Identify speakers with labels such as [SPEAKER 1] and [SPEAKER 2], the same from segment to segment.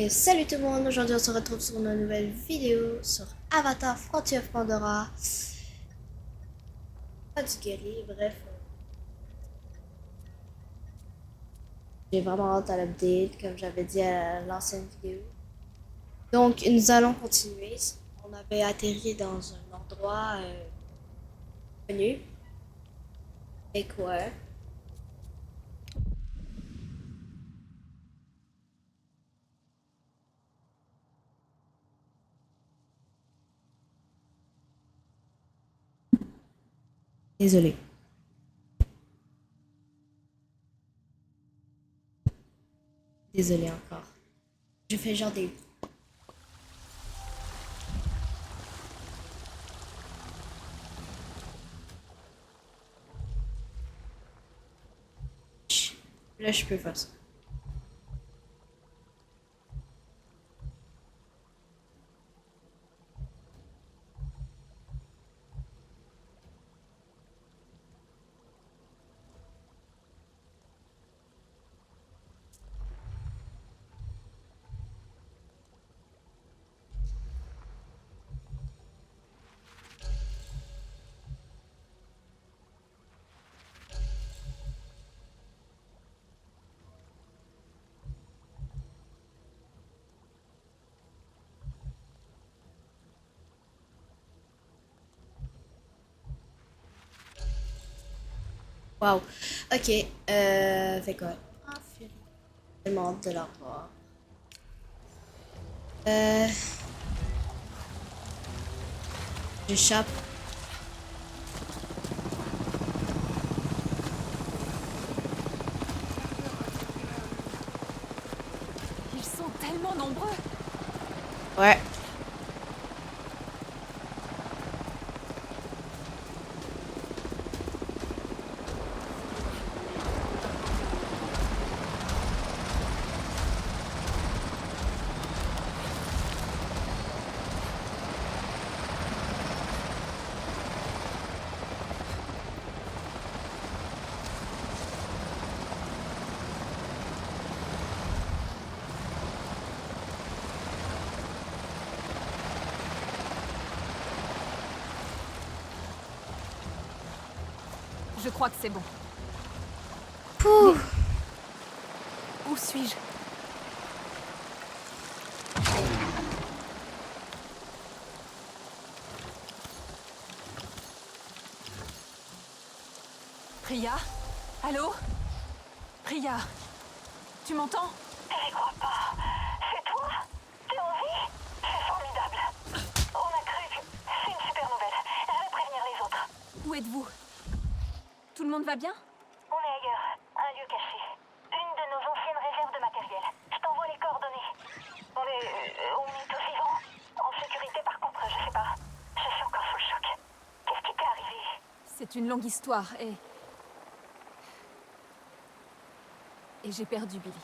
[SPEAKER 1] Et salut tout le monde, aujourd'hui on se retrouve sur une nouvelle vidéo sur Avatar Frontier of Pandora. Pas du guerrier, bref. J'ai vraiment hâte à l'update, comme j'avais dit à l'ancienne vidéo. Donc nous allons continuer. On avait atterri dans un endroit connu. Et quoi? Désolé. Désolé encore. Je fais genre des... Là je peux faire ça. Wow. Ok. Fait quoi? Ah, Fury. Tellement hâte de la revoir. Euh... J'échappe.
[SPEAKER 2] Ils sont tellement nombreux.
[SPEAKER 1] Ouais.
[SPEAKER 2] Je crois que c'est bon.
[SPEAKER 1] Pouh.
[SPEAKER 2] Où suis-je? Priya? Allô? Priya? Tu m'entends?
[SPEAKER 3] J'y crois pas. C'est toi? T'es en vie? C'est formidable. On a cru que... C'est une super nouvelle. Je vais prévenir les autres.
[SPEAKER 2] Où êtes-vous? Tout le monde va bien?
[SPEAKER 3] On est ailleurs. Un lieu caché. Une de nos anciennes réserves de matériel. Je t'envoie les coordonnées. On est tous vivants. En sécurité par contre, je sais pas. Je suis encore sous le choc. Qu'est-ce qui t'est arrivé?
[SPEAKER 2] C'est une longue histoire et j'ai perdu Billy.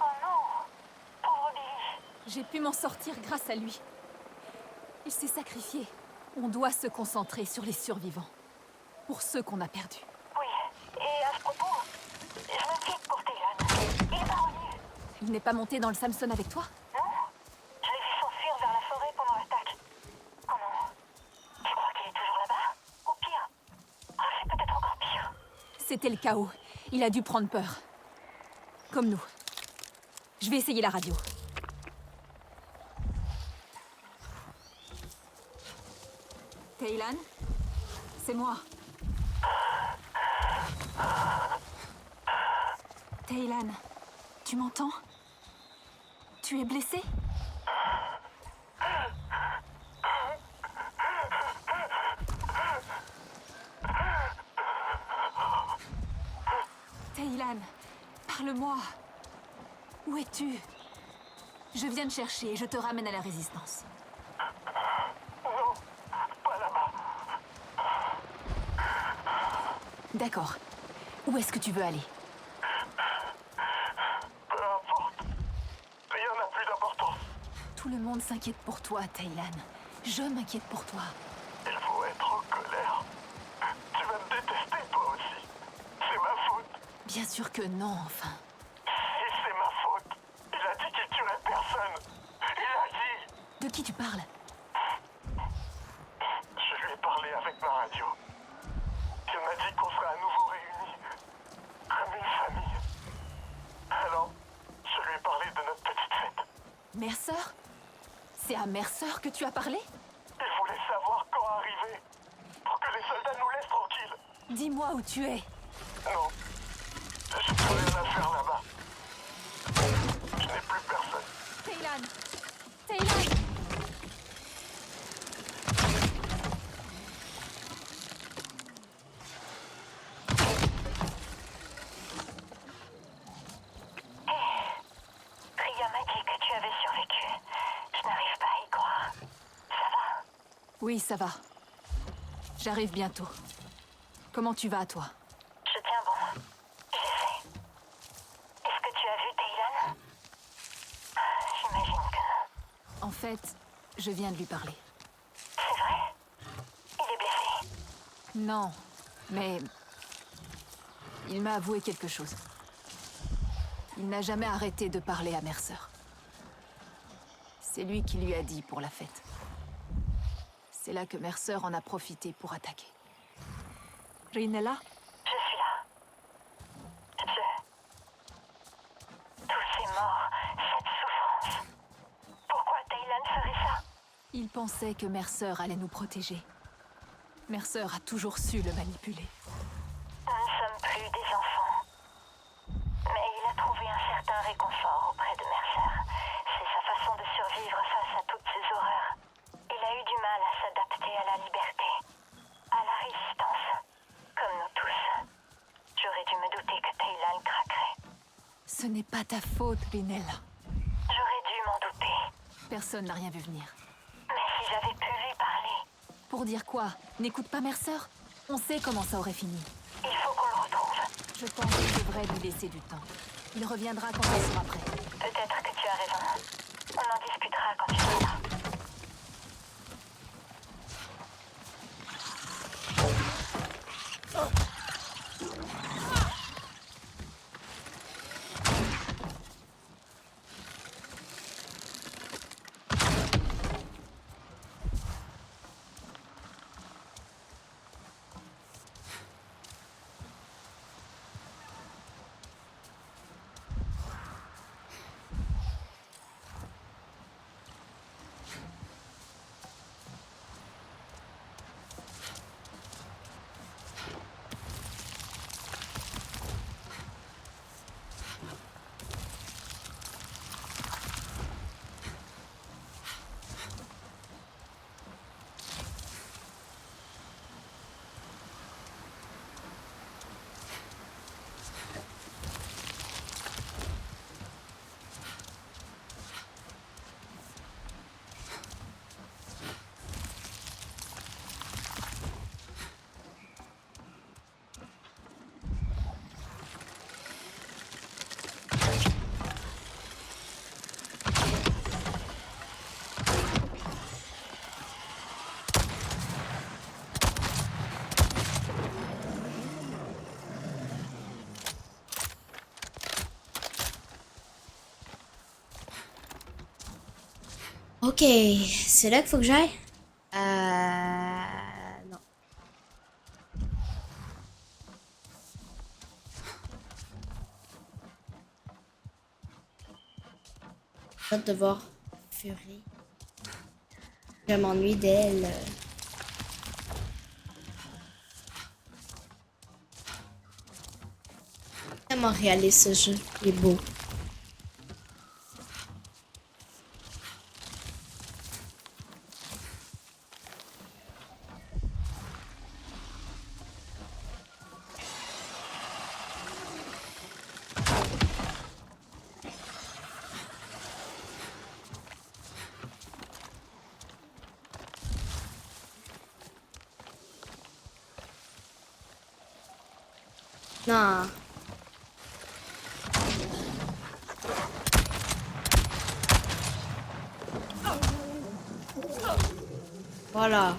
[SPEAKER 3] Oh non! Pauvre Billy.
[SPEAKER 2] J'ai pu m'en sortir grâce à lui. Il s'est sacrifié. On doit se concentrer sur les survivants. Pour ceux qu'on a perdus.
[SPEAKER 3] Oui. Et à ce propos, je m'inquiète pour Taylan. Il est pas revenu.
[SPEAKER 2] Il n'est pas monté dans le Samson avec toi?
[SPEAKER 3] Non? Je l'ai vu s'enfuir vers la forêt pendant l'attaque. Oh non. Tu crois qu'il est toujours là-bas? Ou pire? Oh, c'est peut-être encore pire.
[SPEAKER 2] C'était le chaos. Il a dû prendre peur. Comme nous. Je vais essayer la radio. Taylan? C'est moi. Taylan, tu m'entends? Tu es blessé? Taylan, parle-moi. Où es-tu? Je viens te chercher et je te ramène à la résistance. D'accord. Où est-ce que tu veux aller?
[SPEAKER 3] Peu importe. Rien n'a plus d'importance.
[SPEAKER 2] Tout le monde s'inquiète pour toi, Taylan. Je m'inquiète pour toi.
[SPEAKER 3] Il faut être en colère. Tu vas me détester toi aussi. C'est ma faute.
[SPEAKER 2] Bien sûr que non, enfin.
[SPEAKER 3] Si c'est ma faute. Il a dit qu'il tuerait personne.
[SPEAKER 2] qui tu parles?
[SPEAKER 4] Je lui ai parlé avec ma radio. Elle m'a dit qu'on serait à nouveau réunis, comme une famille. Alors, je lui ai parlé de notre petite fête.
[SPEAKER 2] Mercer? C'est à Mercer que tu as parlé?
[SPEAKER 4] Il voulait savoir quand arriver, pour que les soldats nous laissent tranquilles.
[SPEAKER 2] Dis-moi où tu es.
[SPEAKER 4] Non, je n'ai plus rien à faire là-bas. Je n'ai plus personne.
[SPEAKER 2] Taylan! Taylan!
[SPEAKER 3] Ria m'a dit que tu avais survécu. Je n'arrive pas à y croire. Ça va?
[SPEAKER 2] Oui, ça va. J'arrive bientôt. Comment tu vas, toi?
[SPEAKER 3] Je tiens bon. J'essaie. Est-ce que tu as vu Taylan? J'imagine que non.
[SPEAKER 2] En fait, je viens de lui parler.
[SPEAKER 3] C'est vrai? Il est blessé.
[SPEAKER 2] Non, mais... il m'a avoué quelque chose. Il n'a jamais arrêté de parler à Mercer. C'est lui qui lui a dit pour la fête. C'est là que Mercer en a profité pour attaquer. Rinella?
[SPEAKER 3] Je suis là. Tous ces morts, cette souffrance. Pourquoi Taylan ferait ça?
[SPEAKER 2] Il pensait que Mercer allait nous protéger. Mercer a toujours su le manipuler.
[SPEAKER 3] Nous ne sommes plus des enfants. Mais il a trouvé un certain réconfort auprès de Mercer. C'est sa façon de survivre face à toutes ces horreurs. Il a eu du mal à s'adapter à la liberté, à la résistance, comme nous tous. J'aurais dû me douter que Taylan craquerait.
[SPEAKER 2] Ce n'est pas ta faute, Rinella.
[SPEAKER 3] J'aurais dû m'en douter.
[SPEAKER 2] Personne n'a rien vu venir.
[SPEAKER 3] Mais si j'avais pu lui parler,
[SPEAKER 2] Pour dire quoi? N'écoute pas Mercer? On sait comment ça aurait fini.
[SPEAKER 3] il faut qu'on le retrouve.
[SPEAKER 2] Je pense que je devrais lui laisser du temps. Il reviendra quand il sera prêt.
[SPEAKER 3] Peut-être que tu as raison. On en discutera quand tu seras là.
[SPEAKER 1] Ok, c'est là qu'il faut que j'aille? Non. J'ai hâte de voir Fury. Je m'ennuie d'elle. Tellement réaliste ce jeu, il est beau. Non. Voilà.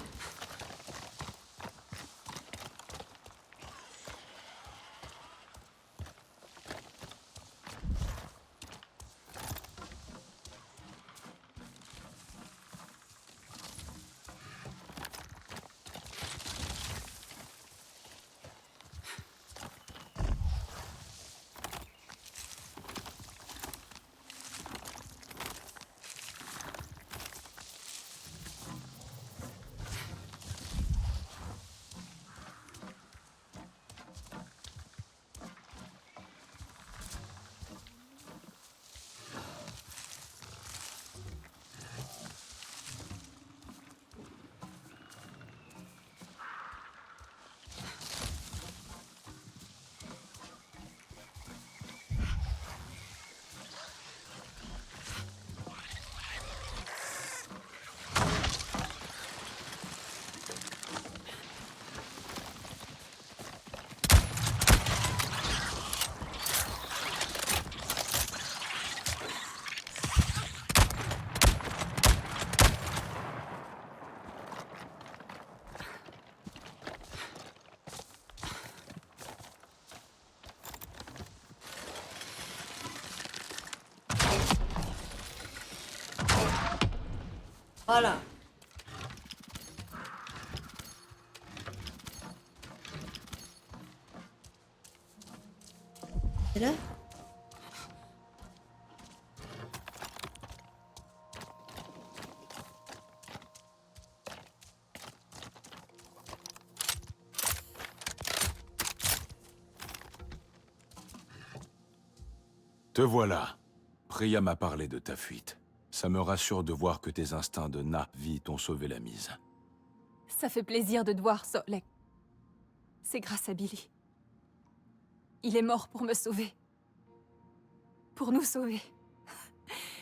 [SPEAKER 1] Voilà. C'est là?
[SPEAKER 5] Te voilà. Priya m'a parlé de ta fuite. Ça me rassure de voir que tes instincts de Na'vi t'ont sauvé la mise.
[SPEAKER 2] Ça fait plaisir de te voir, Solek. C'est grâce à Billy. Il est mort pour me sauver. Pour nous sauver.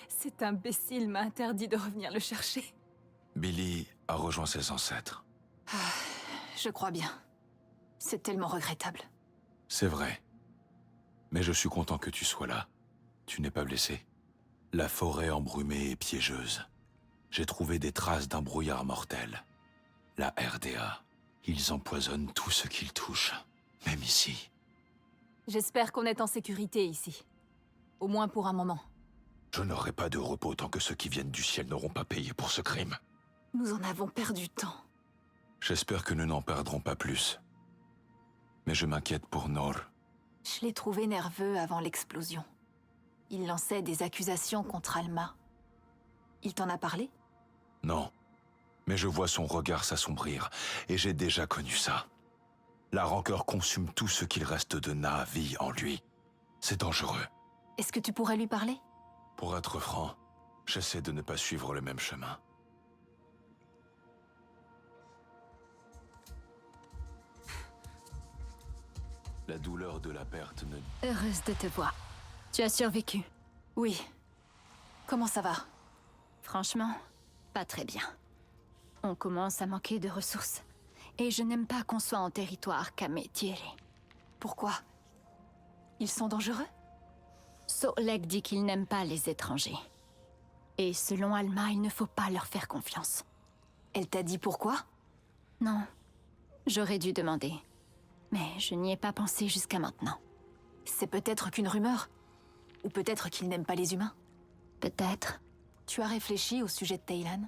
[SPEAKER 2] Cet imbécile m'a interdit de revenir le chercher.
[SPEAKER 5] Billy a rejoint ses ancêtres.
[SPEAKER 2] Je crois bien. C'est tellement regrettable.
[SPEAKER 5] C'est vrai. Mais je suis content que tu sois là. Tu n'es pas blessé? La forêt embrumée est piégeuse. J'ai trouvé des traces d'un brouillard mortel. La RDA. Ils empoisonnent tout ce qu'ils touchent. Même ici.
[SPEAKER 2] J'espère qu'on est en sécurité ici. Au moins pour un moment.
[SPEAKER 5] Je n'aurai pas de repos tant que ceux qui viennent du ciel n'auront pas payé pour ce crime.
[SPEAKER 2] Nous en avons perdu tant.
[SPEAKER 5] J'espère que nous n'en perdrons pas plus. Mais je m'inquiète pour Nor.
[SPEAKER 2] Je l'ai trouvé nerveux avant l'explosion. Il lançait des accusations contre Alma. Il t'en a parlé?
[SPEAKER 5] Non. Mais je vois son regard s'assombrir, et j'ai déjà connu ça. La rancœur consume tout ce qu'il reste de Na'vi en lui. C'est dangereux.
[SPEAKER 2] Est-ce que tu pourrais lui parler?
[SPEAKER 5] Pour être franc, j'essaie de ne pas suivre le même chemin. La douleur de la perte ne...
[SPEAKER 2] Heureuse de te voir. Tu as survécu? Oui. Comment ça va?
[SPEAKER 6] Franchement, pas très bien. On commence à manquer de ressources. Et je n'aime pas qu'on soit en territoire Kame-Thierry.
[SPEAKER 2] Pourquoi? Ils sont dangereux?
[SPEAKER 6] Solek dit qu'il n'aime pas les étrangers. Et selon Alma, il ne faut pas leur faire confiance.
[SPEAKER 2] Elle t'a dit pourquoi?
[SPEAKER 6] Non, j'aurais dû demander. Mais je n'y ai pas pensé jusqu'à maintenant.
[SPEAKER 2] C'est peut-être qu'une rumeur? Ou peut-être qu'ils n'aiment pas les humains?
[SPEAKER 6] Peut-être.
[SPEAKER 2] Tu as réfléchi au sujet de Taylan?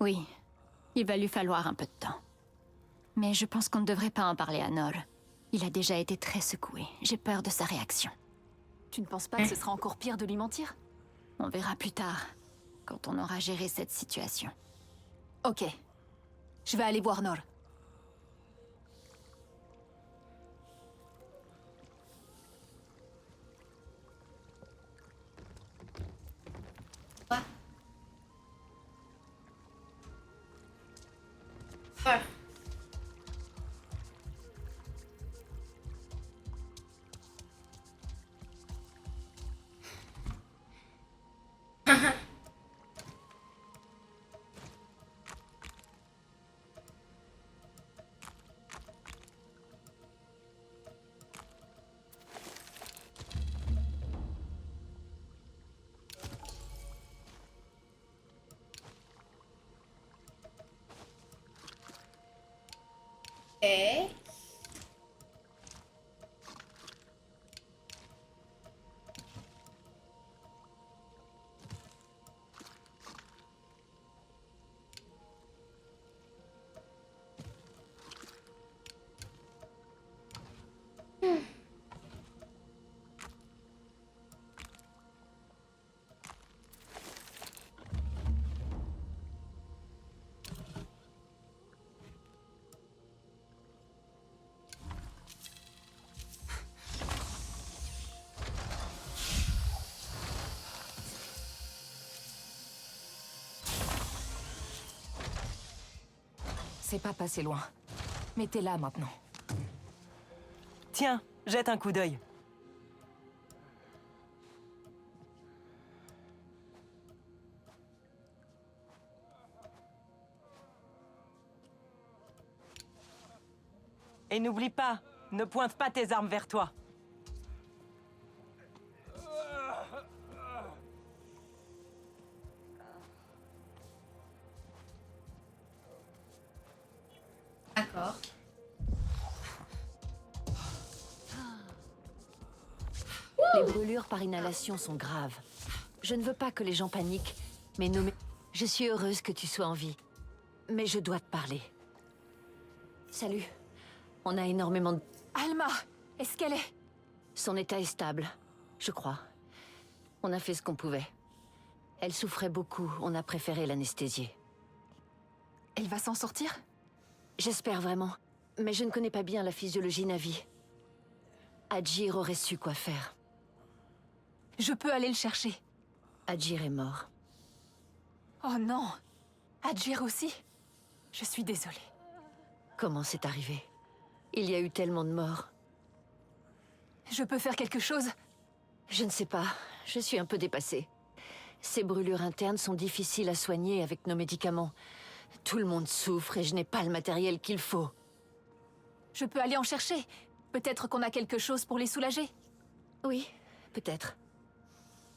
[SPEAKER 6] Oui, il va lui falloir un peu de temps. Mais je pense qu'on ne devrait pas en parler à Nor. Il a déjà été très secoué. J'ai peur de sa réaction.
[SPEAKER 2] Tu ne penses pas que ce sera encore pire de lui mentir?
[SPEAKER 6] On verra plus tard, quand on aura géré cette situation.
[SPEAKER 2] Ok. Je vais aller voir Nor.
[SPEAKER 1] Ouais. Ouais. Ok.
[SPEAKER 7] C'est pas passé loin. Mais t'es là maintenant. Tiens, jette un coup d'œil. Et n'oublie pas, ne pointe pas tes armes vers toi.
[SPEAKER 1] D'accord.
[SPEAKER 8] Les brûlures par inhalation sont graves. Je ne veux pas que les gens paniquent, mais nommer... Je suis heureuse que tu sois en vie. Mais je dois te parler. Salut. On a énormément de...
[SPEAKER 2] Alma, est-ce qu'elle est...
[SPEAKER 8] Son état est stable, je crois. On a fait ce qu'on pouvait. Elle souffrait beaucoup, on a préféré l'anesthésier.
[SPEAKER 2] Elle va s'en sortir?
[SPEAKER 8] J'espère vraiment. Mais je ne connais pas bien la physiologie Na'vi. Adjir aurait su quoi faire.
[SPEAKER 2] Je peux aller le chercher.
[SPEAKER 8] Adjir est mort.
[SPEAKER 2] Oh non! Adjir aussi? Je suis désolée.
[SPEAKER 8] Comment c'est arrivé? Il y a eu tellement de morts.
[SPEAKER 2] Je peux faire quelque chose?
[SPEAKER 8] Je ne sais pas. Je suis un peu dépassée. Ces brûlures internes sont difficiles à soigner avec nos médicaments. Tout le monde souffre et je n'ai pas le matériel qu'il faut.
[SPEAKER 2] Je peux aller en chercher. Peut-être qu'on a quelque chose pour les soulager.
[SPEAKER 8] Oui, peut-être.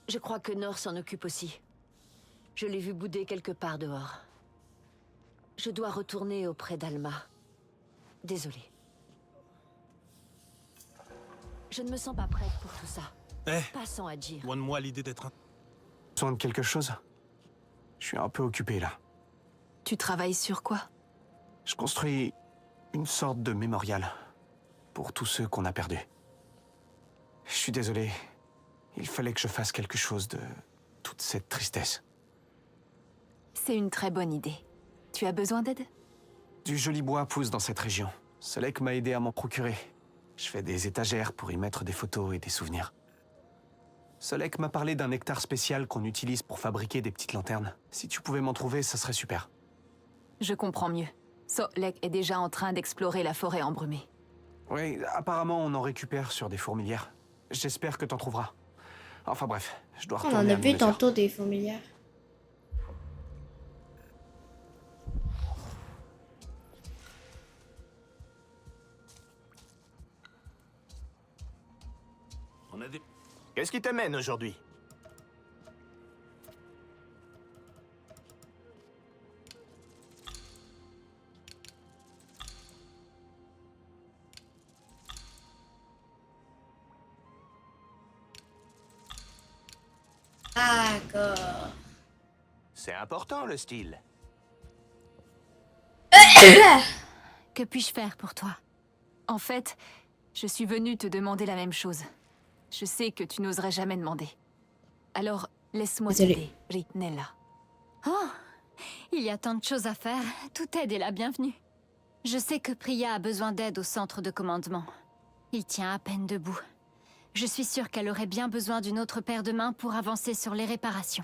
[SPEAKER 8] Je crois que Nor s'en occupe aussi. Je l'ai vu bouder quelque part dehors. Je dois retourner auprès d'Alma. Désolée. Je ne me sens pas prête pour tout ça. Pas sans Adjir.
[SPEAKER 9] Loin de moi l'idée d'être un...
[SPEAKER 10] Besoin de quelque chose? Je suis un peu occupé là.
[SPEAKER 2] Tu travailles sur quoi?
[SPEAKER 10] Je construis une sorte de mémorial pour tous ceux qu'on a perdus. Je suis désolé. Il fallait que je fasse quelque chose de toute cette tristesse.
[SPEAKER 2] C'est une très bonne idée. Tu as besoin d'aide?
[SPEAKER 10] Du joli bois pousse dans cette région. Solek m'a aidé à m'en procurer. Je fais des étagères pour y mettre des photos et des souvenirs. Solek m'a parlé d'un nectar spécial qu'on utilise pour fabriquer des petites lanternes. Si tu pouvais m'en trouver, ça serait super.
[SPEAKER 2] Je comprends mieux. Solek est déjà en train d'explorer la forêt embrumée.
[SPEAKER 10] Oui, apparemment on en récupère sur des fourmilières. J'espère que t'en trouveras. Enfin bref, je dois
[SPEAKER 1] On
[SPEAKER 10] retourner
[SPEAKER 1] en a
[SPEAKER 10] à
[SPEAKER 1] vu
[SPEAKER 10] Mimesir.
[SPEAKER 1] tantôt des fourmilières.
[SPEAKER 9] On a des... Qu'est-ce qui t'amène aujourd'hui?
[SPEAKER 1] D'accord.
[SPEAKER 9] C'est important le style.
[SPEAKER 6] Que puis-je faire pour toi?
[SPEAKER 2] En fait, je suis venue te demander la même chose. Je sais que tu n'oserais jamais demander. Alors, laisse-moi
[SPEAKER 1] Désolée.
[SPEAKER 2] t'aider, Rinella.
[SPEAKER 6] Oh, il y a tant de choses à faire. Toute aide est la bienvenue. Je sais que Priya a besoin d'aide au centre de commandement. Il tient à peine debout. Je suis sûre qu'elle aurait bien besoin d'une autre paire de mains pour avancer sur les réparations.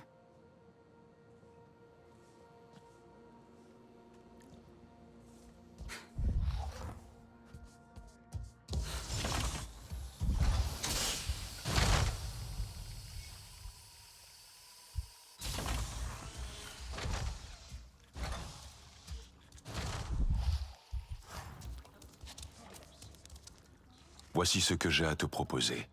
[SPEAKER 5] Voici ce que j'ai à te proposer.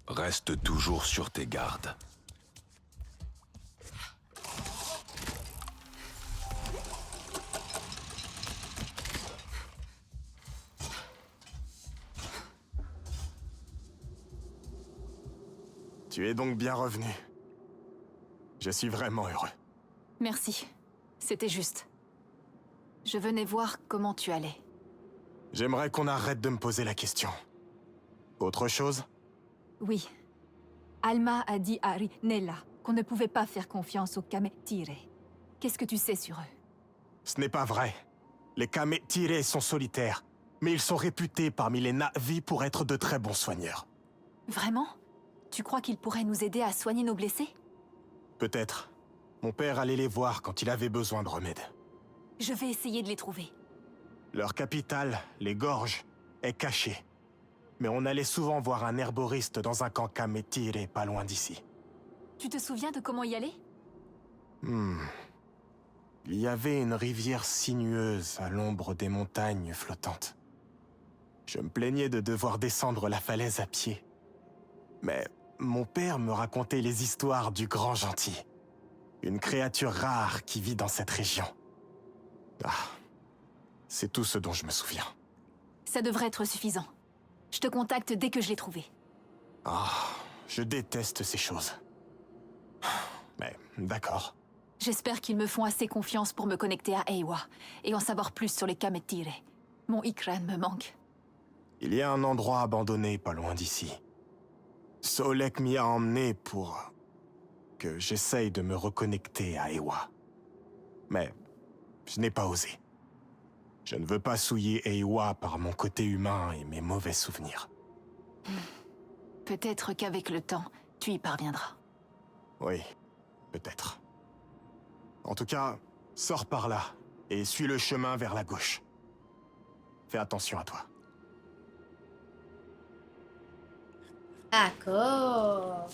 [SPEAKER 5] Reste toujours sur tes gardes.
[SPEAKER 9] Tu es donc bien revenu. Je suis vraiment heureux.
[SPEAKER 2] Merci. C'était juste. Je venais voir comment tu allais.
[SPEAKER 9] J'aimerais qu'on arrête de me poser la question. Autre chose?
[SPEAKER 2] Oui. Alma a dit à Rinella qu'on ne pouvait pas faire confiance aux Kame-Tire. Qu'est-ce que tu sais sur eux?
[SPEAKER 9] Ce n'est pas vrai. Les Kame-Tire sont solitaires, mais ils sont réputés parmi les Na'vi pour être de très bons soigneurs.
[SPEAKER 2] Vraiment? Tu crois qu'ils pourraient nous aider à soigner nos blessés?
[SPEAKER 9] Peut-être. Mon père allait les voir quand il avait besoin de remèdes.
[SPEAKER 2] Je vais essayer de les trouver.
[SPEAKER 9] Leur capitale, les Gorges, est cachée. Mais on allait souvent voir un herboriste dans un camp Kame-Tire pas loin d'ici.
[SPEAKER 2] Tu te souviens de comment y aller?
[SPEAKER 9] Il y avait une rivière sinueuse à l'ombre des montagnes flottantes. Je me plaignais de devoir descendre la falaise à pied. Mais mon père me racontait les histoires du grand gentil. Une créature rare qui vit dans cette région. Ah, c'est tout ce dont je me souviens.
[SPEAKER 2] Ça devrait être suffisant. Je te contacte dès que je l'ai trouvé.
[SPEAKER 9] Ah, je déteste ces choses. Mais d'accord.
[SPEAKER 2] J'espère qu'ils me font assez confiance pour me connecter à Eywa et en savoir plus sur les Kame'tire. Mon Ikran me manque.
[SPEAKER 9] Il y a un endroit abandonné pas loin d'ici. Solek m'y a emmené pour que j'essaye de me reconnecter à Eywa. Mais je n'ai pas osé. Je ne veux pas souiller Eywa par mon côté humain et mes mauvais souvenirs.
[SPEAKER 2] Peut-être qu'avec le temps, tu y parviendras.
[SPEAKER 9] Oui, peut-être. En tout cas, sors par là et suis le chemin vers la gauche. Fais attention à toi.
[SPEAKER 1] D'accord.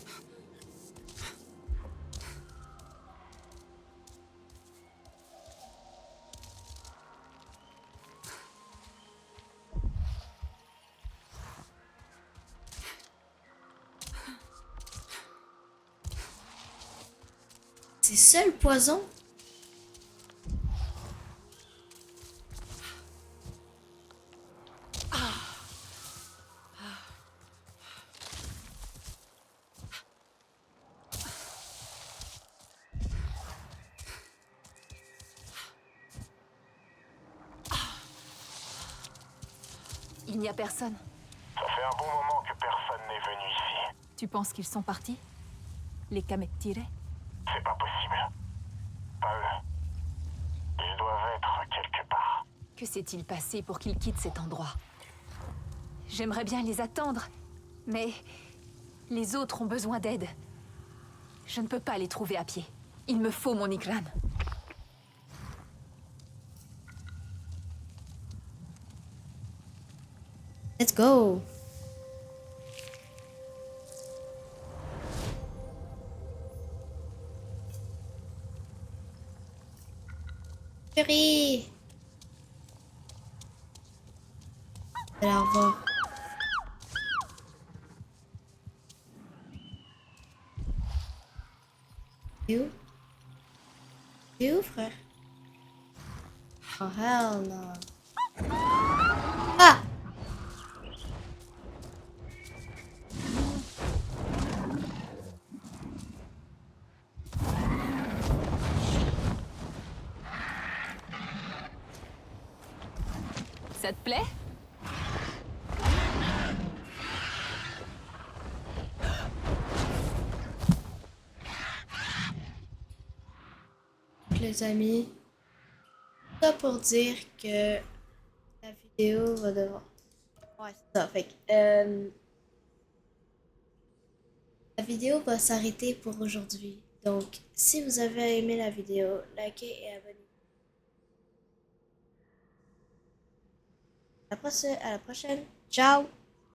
[SPEAKER 1] C'est ça le poison?
[SPEAKER 2] Il n'y a personne.
[SPEAKER 4] Ça fait un bon moment que personne n'est venu ici.
[SPEAKER 2] Tu penses qu'ils sont partis? Les Kame'tire?
[SPEAKER 4] C'est pas possible. Pas eux. Ils doivent être quelque part.
[SPEAKER 2] Que s'est-il passé pour qu'ils quittent cet endroit? J'aimerais bien les attendre, mais les autres ont besoin d'aide. Je ne peux pas les trouver à pied. Il me faut mon Ikran.
[SPEAKER 1] Let's go. Chérie. Je vais la revoir. T'es où? T'es où, frère? Oh, hell no. Ah!
[SPEAKER 2] Ça te plaît?
[SPEAKER 1] Les amis, ça pour dire que la vidéo va devoir... Ouais, c'est ça. Fait que, la vidéo va s'arrêter pour aujourd'hui. Donc, si vous avez aimé la vidéo, likez et abonnez-vous. À la prochaine. Ciao!